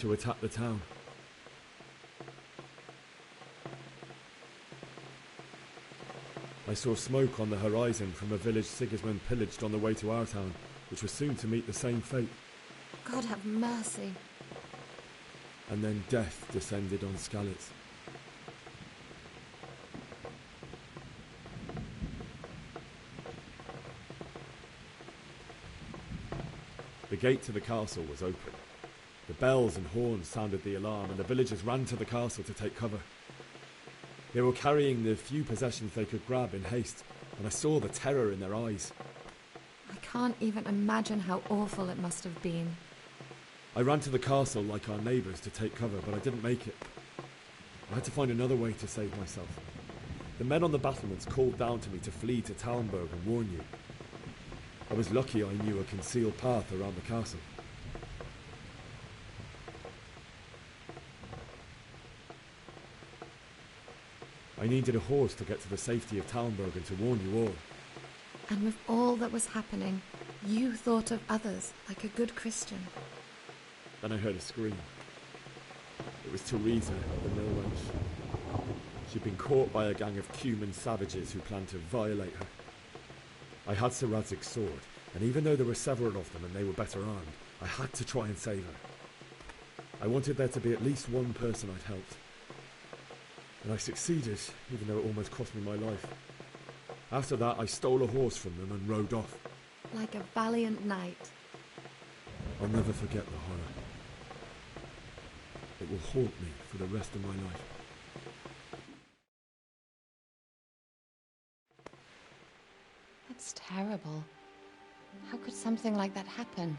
to attack the town. I saw smoke on the horizon from a village Sigismund pillaged on the way to our town, which was soon to meet the same fate. God have mercy. And then death descended on Skalitz. The gate to the castle was open. The bells and horns sounded the alarm, and the villagers ran to the castle to take cover. They were carrying the few possessions they could grab in haste, and I saw the terror in their eyes. I can't even imagine how awful it must have been. I ran to the castle like our neighbours to take cover, but I didn't make it. I had to find another way to save myself. The men on the battlements called down to me to flee to Talmberg and warn you. I was lucky I knew a concealed path around the castle. I needed a horse to get to the safety of Talmberg and to warn you all. And with all that was happening, you thought of others like a good Christian. Then I heard a scream. It was Teresa, the mill wench. She'd been caught by a gang of Cuman savages who planned to violate her. I had Sir Radzig's sword, and even though there were several of them and they were better armed, I had to try and save her. I wanted there to be at least one person I'd helped. And I succeeded, even though it almost cost me my life. After that, I stole a horse from them and rode off. Like a valiant knight. I'll never forget the horror. It will haunt me for the rest of my life. That's terrible. How could something like that happen?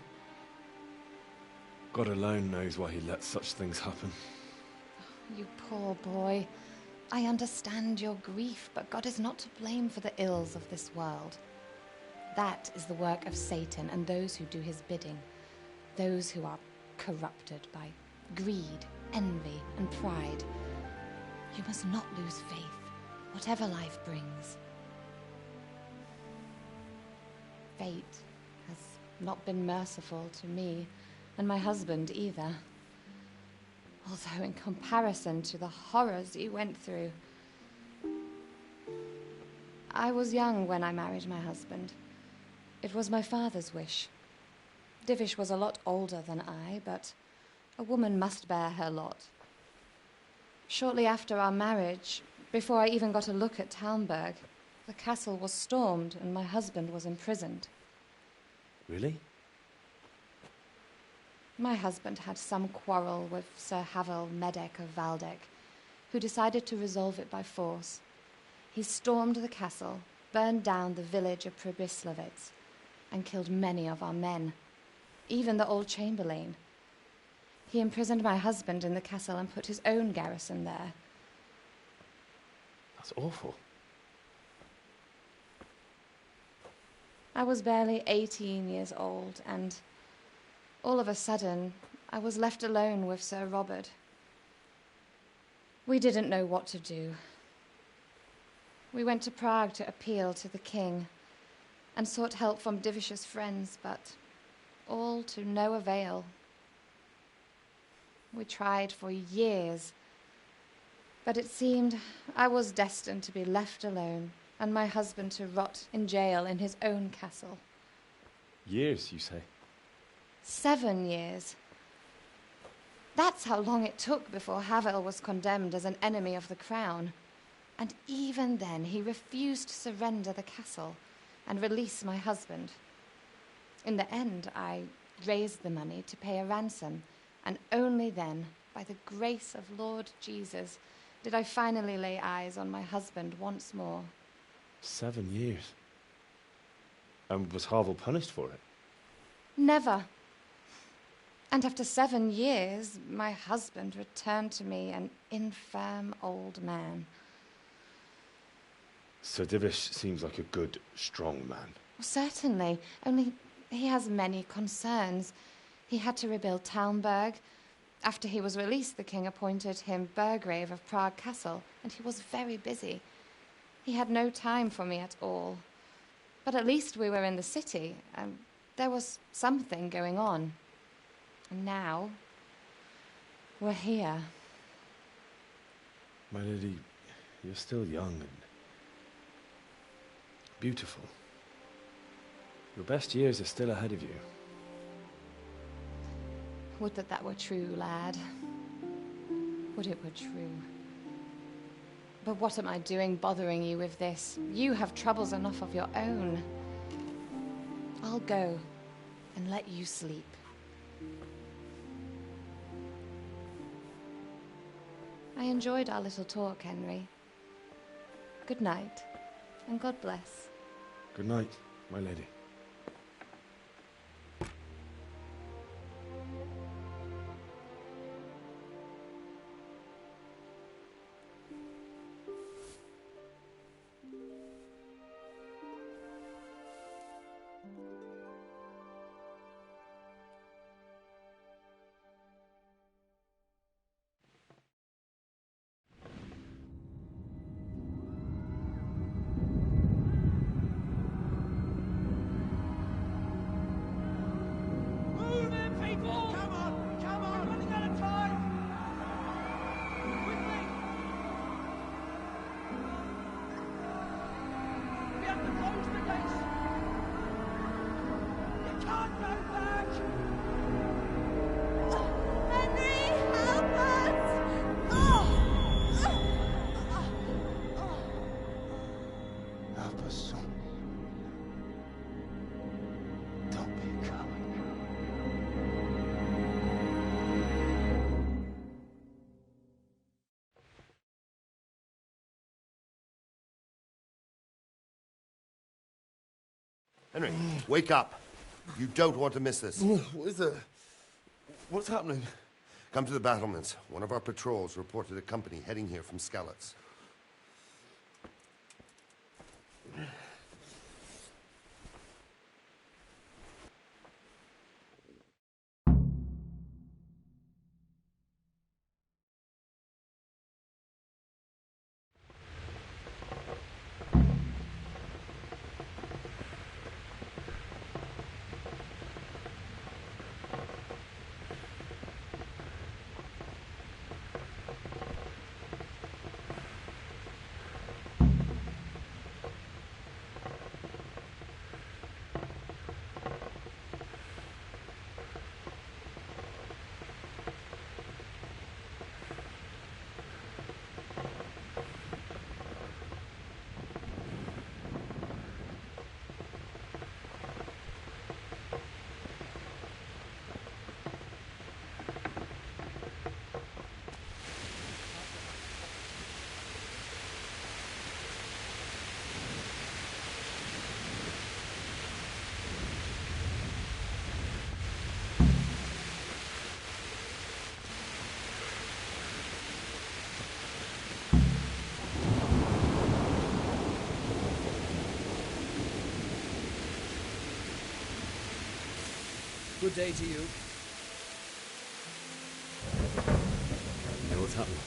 God alone knows why he lets such things happen. You poor boy. I understand your grief, but God is not to blame for the ills of this world. That is the work of Satan and those who do his bidding. Those who are corrupted by greed, envy, and pride. You must not lose faith, whatever life brings. Fate has not been merciful to me, and my husband either. Although in comparison to the horrors you went through. I was young when I married my husband. It was my father's wish. Divish was a lot older than I, but a woman must bear her lot. Shortly after our marriage, before I even got a look at Talmberg, the castle was stormed and my husband was imprisoned. Really? My husband had some quarrel with Sir Havel Medek of Valdek, who decided to resolve it by force. He stormed the castle, burned down the village of Pribyslavitz, and killed many of our men, even the old chamberlain. He imprisoned my husband in the castle and put his own garrison there. That's awful. I was barely 18 years old, and all of a sudden, I was left alone with Sir Robert. We didn't know what to do. We went to Prague to appeal to the king and sought help from Divish's friends, but all to no avail. We tried for years, but it seemed I was destined to be left alone and my husband to rot in jail in his own castle. Years, you say? 7 years. That's how long it took before Havel was condemned as an enemy of the crown. And even then he refused to surrender the castle and release my husband. In the end, I raised the money to pay a ransom, and only then, by the grace of Lord Jesus, did I finally lay eyes on my husband once more. 7 years? And was Havel punished for it? Never. And after 7 years, my husband returned to me an infirm old man. Sir Divish seems like a good, strong man. Certainly, only he has many concerns. He had to rebuild Talmberg. After he was released, the king appointed him Burgrave of Prague Castle, and he was very busy. He had no time for me at all. But at least we were in the city, and there was something going on. And now, We're here. My lady, you're still young and beautiful. Your best years are still ahead of you. Would that that were true, lad. Would it were true. But what am I doing bothering you with this? You have troubles enough of your own. I'll go and let you sleep. I enjoyed our little talk, Henry. Good night, and God bless. Good night, my lady. Henry, wake up. You don't want to miss this. What is it? What's happening? Come to the battlements. One of our patrols reported a company heading here from Skalitz. Good day to you. You know what's happening?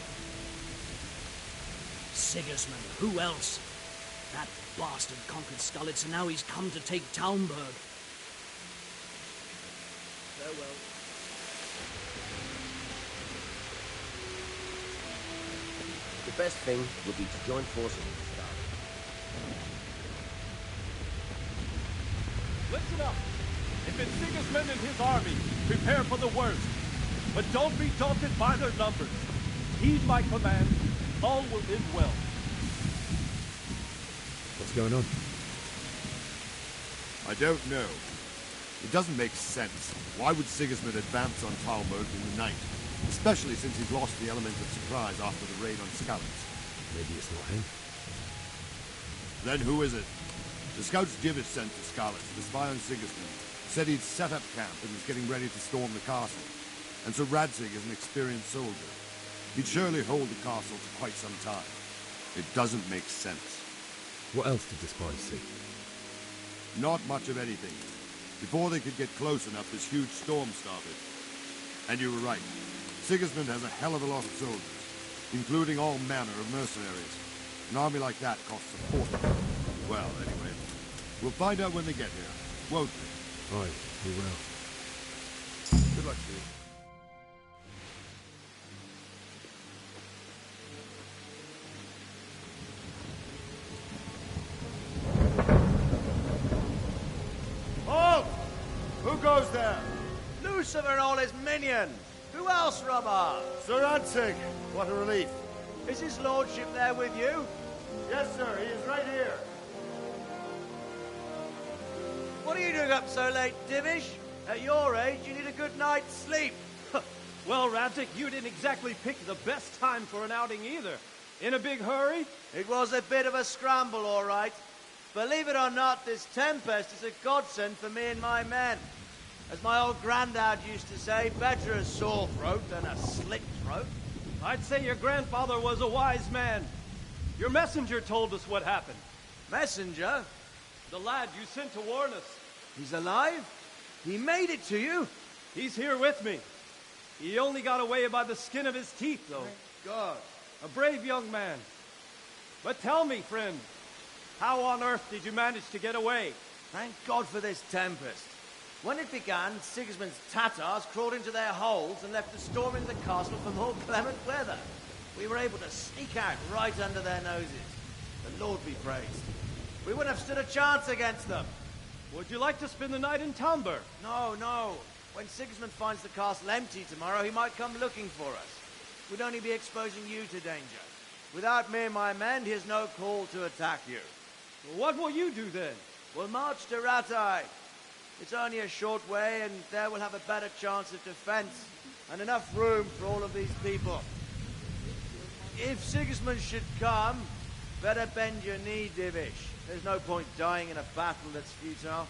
Sigismund, who else? That bastard conquered Skalitz, and now he's come to take Talmberg. Farewell. The best thing would be to join forces with Skalitz. Listen up! If it's Sigismund and his army, prepare for the worst. But don't be daunted by their numbers. Heed my command. All will end well. What's going on? I don't know. It doesn't make sense. Why would Sigismund advance on Talmberg in the night? Especially since he's lost the element of surprise after the raid on Skalitz. Maybe it's not him. Then who is it? The scouts Divish sent to Skalitz to spy on Sigismund said he'd set up camp and was getting ready to storm the castle. And so Radzig is an experienced soldier. He'd surely hold the castle for quite some time. It doesn't make sense. What else did the spies see? Not much of anything. Before they could get close enough, this huge storm started. And you were right. Sigismund has a hell of a lot of soldiers, including all manner of mercenaries. An army like that costs a fortune. Well, anyway, we'll find out when they get here, won't we? Aye, we will. Good luck to you. Lucifer and all his minions. Who else, Robert? Sir Ansig, what a relief. Is his lordship there with you? Yes, sir, he is right here. What are you doing up so late, Divish? At your age, you need a good night's sleep. Well, Radzik, you didn't exactly pick the best time for an outing either. In a big hurry? It was a bit of a scramble, all right. Believe it or not, this tempest is a godsend for me and my men. As my old granddad used to say, better a sore throat than a slit throat. I'd say your grandfather was a wise man. Your messenger told us what happened. Messenger? The lad you sent to warn us. He's alive? He made it to you? He's here with me. He only got away by the skin of his teeth, though. Thank God. A brave young man. But tell me, friend, how on earth did you manage to get away? Thank God for this tempest. When it began, Sigismund's Tatars crawled into their holes and left the storming the castle for more clement weather. We were able to sneak out right under their noses. The Lord be praised. We wouldn't have stood a chance against them. Would you like to spend the night in Talmberg? No, no. When Sigismund finds the castle empty tomorrow, he might come looking for us. We'd only be exposing you to danger. Without me and my men, he has no call to attack you. What will you do then? We'll march to Ratai. It's only a short way, and there we'll have a better chance of defense, and enough room for all of these people. If Sigismund should come, better bend your knee, Divish. There's no point dying in a battle that's futile.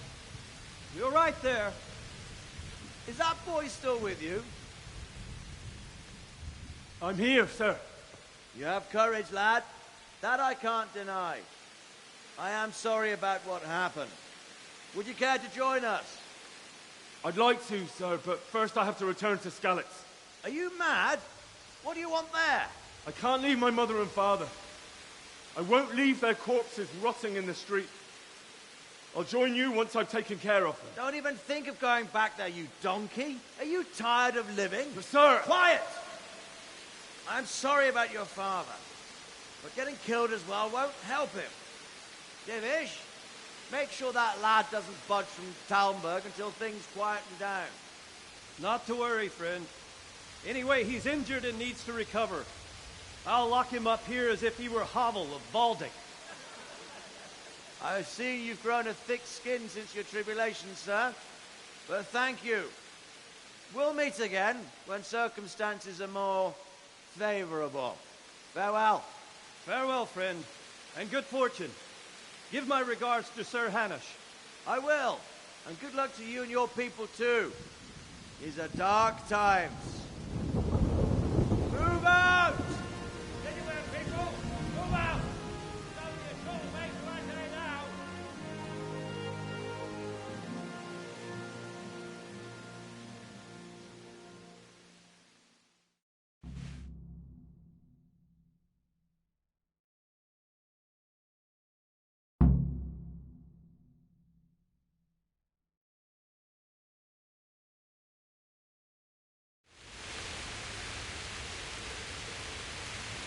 You're right there. Is that boy still with you? I'm here, sir. You have courage, lad. That I can't deny. I am sorry about what happened. Would you care to join us? I'd like to, sir, but first I have to return to Skalitz. Are you mad? What do you want there? I can't leave my mother and father. I won't leave their corpses rotting in the street. I'll join you once I've taken care of them. Don't even think of going back there, you donkey. Are you tired of living? But sir! Quiet! I'm sorry about your father, but getting killed as well won't help him. Divish, make sure that lad doesn't budge from Talmberg until things quieten down. Not to worry, friend. Anyway, he's injured and needs to recover. I'll lock him up here as if he were Havel of Valdic. I've seen you've grown a thick skin since your tribulation, sir. But thank you. We'll meet again when circumstances are more favorable. Farewell. Farewell, friend, and good fortune. Give my regards to Sir Hanush. I will. And good luck to you and your people, too. These are dark times. Move out! Anywhere, people! Move out! It's only a short way to Ratai now.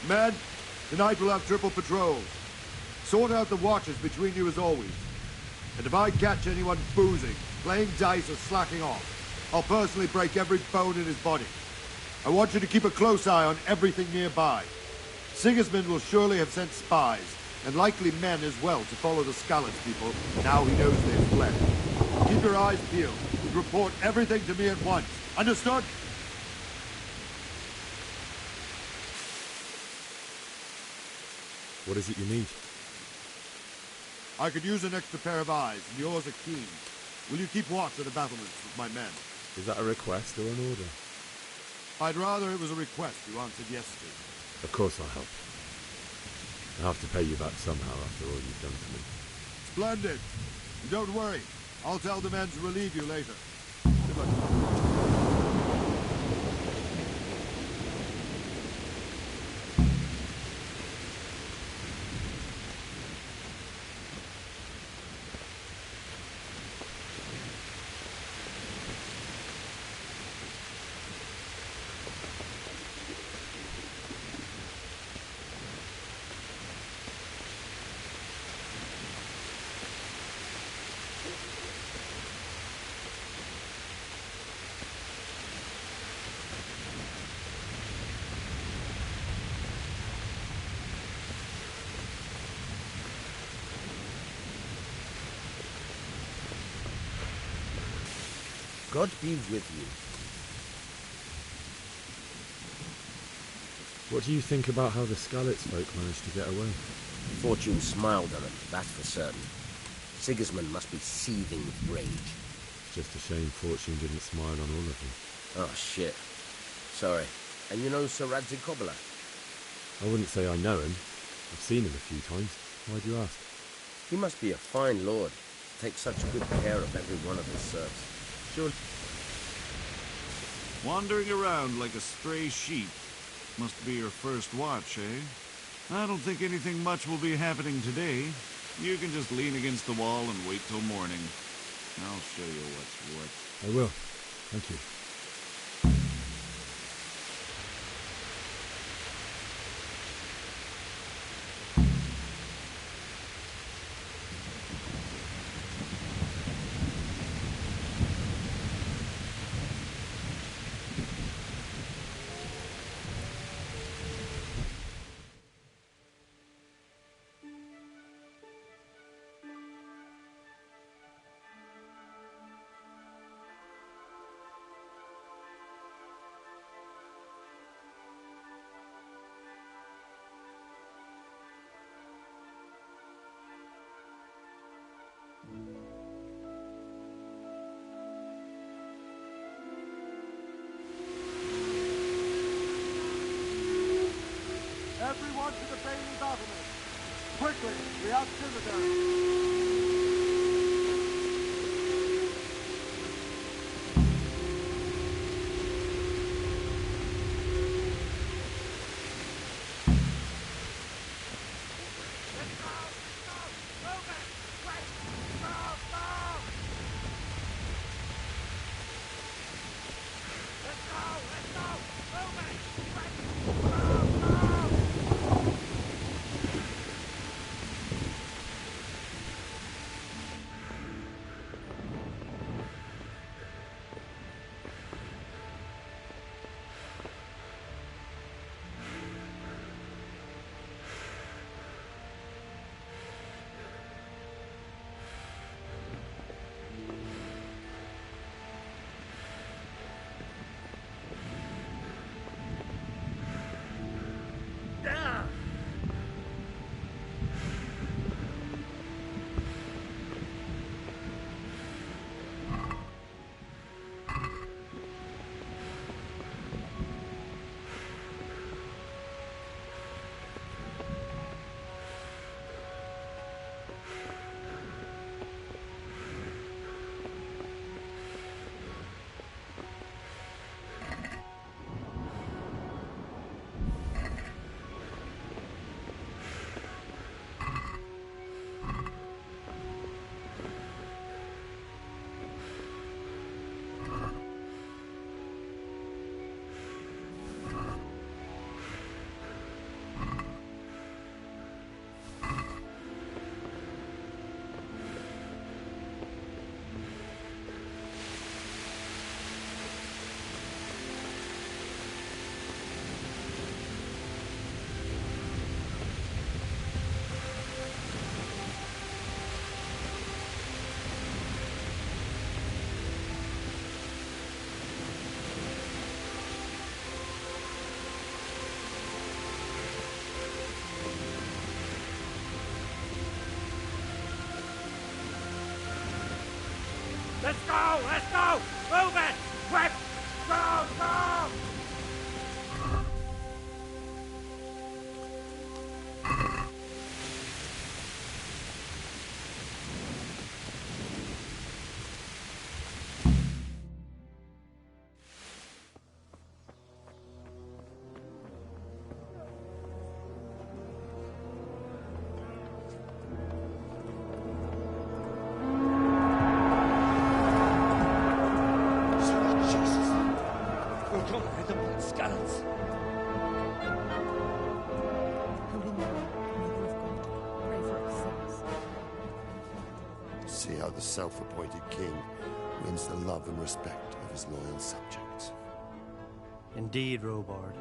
Men, tonight we'll have triple patrols. Sort out the watches between you as always. And if I catch anyone boozing, playing dice or slacking off, I'll personally break every bone in his body. I want you to keep a close eye on everything nearby. Sigismund will surely have sent spies, and likely men as well, to follow the Skalitz people now he knows they've fled. Keep your eyes peeled and report everything to me at once. Understood? What is it you need? I could use an extra pair of eyes, and yours are keen. Will you keep watch at the battlements with my men? Is that a request or an order? I'd rather it was a request you answered yes to. Of course I'll help. I'll have to pay you back somehow after all you've done for me. Splendid. And don't worry. I'll tell the men to relieve you later. Good luck. God be with you. What do you think about how the Skalitz folk managed to get away? Fortune smiled on him, that's for certain. Sigismund must be seething with rage. Just a shame Fortune didn't smile on all of them. Oh, shit. Sorry. And you know Sir Radzig Kobyla? I wouldn't say I know him. I've seen him a few times. Why do you ask? He must be a fine lord. Take such good care of every one of his serfs. Sure. Wandering around like a stray sheep. Must be your first watch, eh? I don't think anything much will be happening today. You can just lean against the wall and wait till morning. I'll show you what's what. I will. Thank you. Everyone to the Bailey battlement. Quickly, we have visitors. Let's go! Let's go! Move it! Quick! Go! Go! See how the self-appointed king wins the love and respect of his loyal subjects. Indeed, Robard.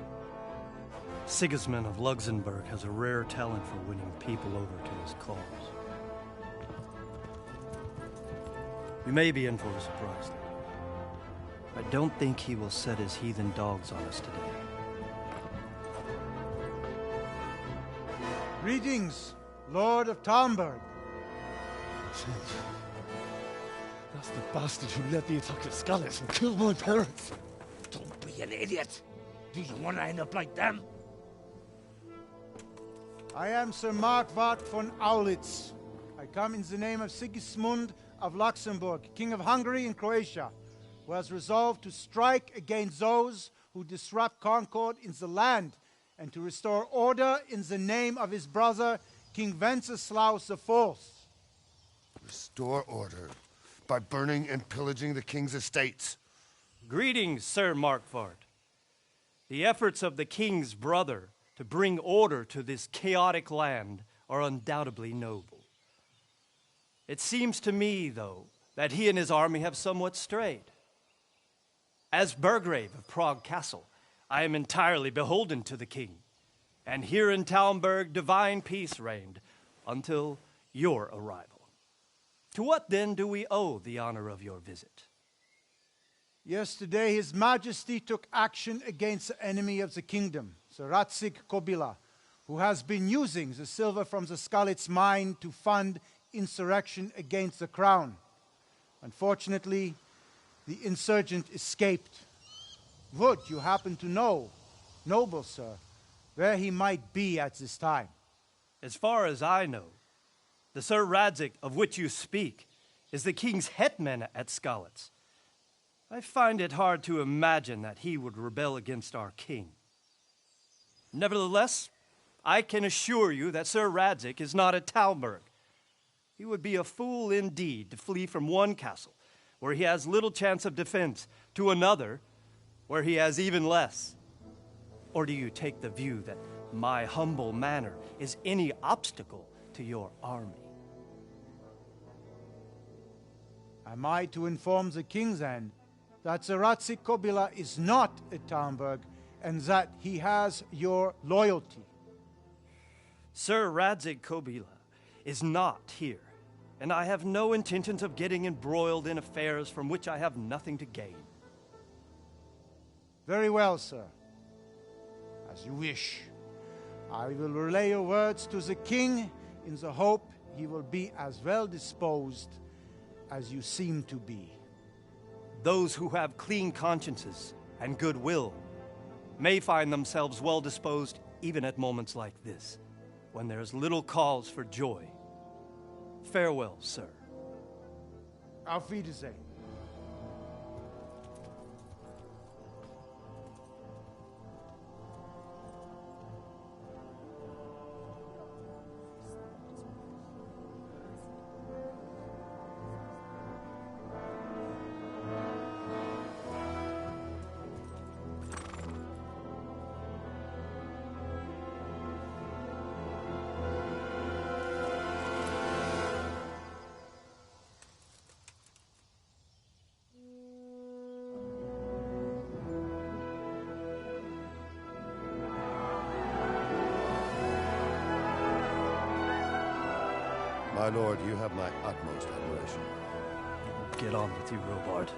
Sigismund of Luxembourg has a rare talent for winning people over to his cause. We may be in for a surprise, though. I don't think he will set his heathen dogs on us today. Greetings, Lord of Talmberg. That's the bastard who led the attack at Skalitz and killed my parents. Don't be an idiot. Do you want to end up like them? I am Sir Markwart von Aulitz. I come in the name of Sigismund of Luxembourg, King of Hungary and Croatia, who has resolved to strike against those who disrupt concord in the land and to restore order in the name of his brother, King Wenceslaus IV. Restore order by burning and pillaging the king's estates. Greetings, Sir Markwart. The efforts of the king's brother to bring order to this chaotic land are undoubtedly noble. It seems to me, though, that he and his army have somewhat strayed. As Burgrave of Prague Castle, I am entirely beholden to the king, and here in Talmberg divine peace reigned until your arrival. To what then do we owe the honor of your visit? Yesterday, His Majesty took action against the enemy of the kingdom, Sir Radzig Kobyla, who has been using the silver from the Skalitz mine to fund insurrection against the crown. Unfortunately, the insurgent escaped. Would you happen to know, noble sir, where he might be at this time? As far as I know, the Sir Radzig of which you speak is the king's hetman at Skalitz. I find it hard to imagine that he would rebel against our king. Nevertheless, I can assure you that Sir Radzig is not at Talmberg. He would be a fool indeed to flee from one castle, where he has little chance of defense, to another, where he has even less. Or do you take the view that my humble manner is any obstacle to your army? Am I to inform the king then that Sir Radzig Kobyla is not at Talmberg and that he has your loyalty? Sir Radzig Kobyla is not here, and I have no intentions of getting embroiled in affairs from which I have nothing to gain. Very well, sir. As you wish. I will relay your words to the king in the hope he will be as well disposed as you seem to be. Those who have clean consciences and goodwill may find themselves well disposed even at moments like this, when there is little cause for joy. Farewell, sir. Auf Wiedersehen. My lord, you have my utmost admiration. Get on with you, Robard.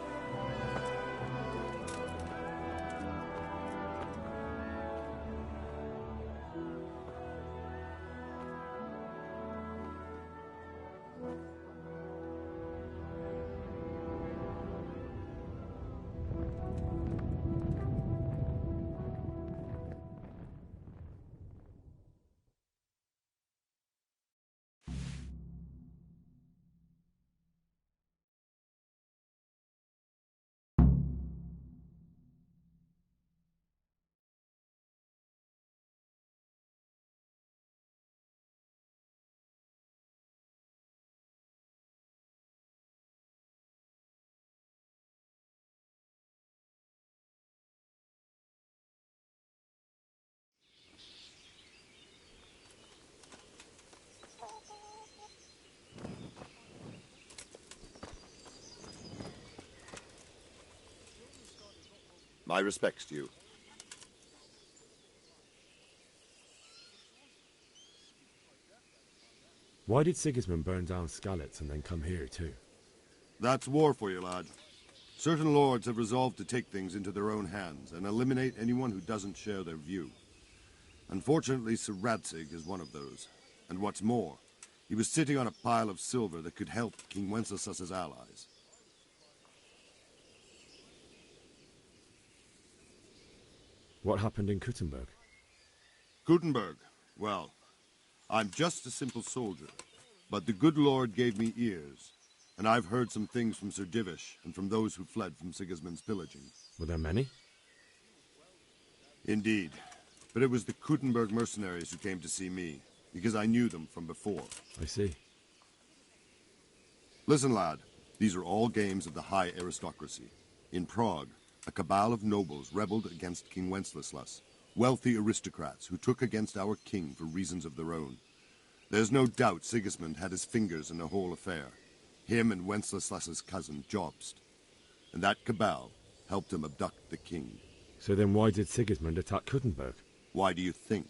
My respects to you. Why did Sigismund burn down Skalitz and then come here too? That's war for you, lad. Certain lords have resolved to take things into their own hands and eliminate anyone who doesn't share their view. Unfortunately, Sir Radzig is one of those. And what's more, he was sitting on a pile of silver that could help King Wenceslas's allies. What happened in Kuttenberg? Kuttenberg? Well, I'm just a simple soldier, but the good Lord gave me ears, and I've heard some things from Sir Divish and from those who fled from Sigismund's pillaging. Were there many? Indeed, but it was the Kuttenberg mercenaries who came to see me, because I knew them from before. I see. Listen, lad, these are all games of the high aristocracy. In Prague, a cabal of nobles rebelled against King Wenceslas, wealthy aristocrats who took against our king for reasons of their own. There's no doubt Sigismund had his fingers in the whole affair. Him and Wenceslas's cousin, Jobst. And that cabal helped him abduct the king. So then why did Sigismund attack Kuttenberg? Why do you think?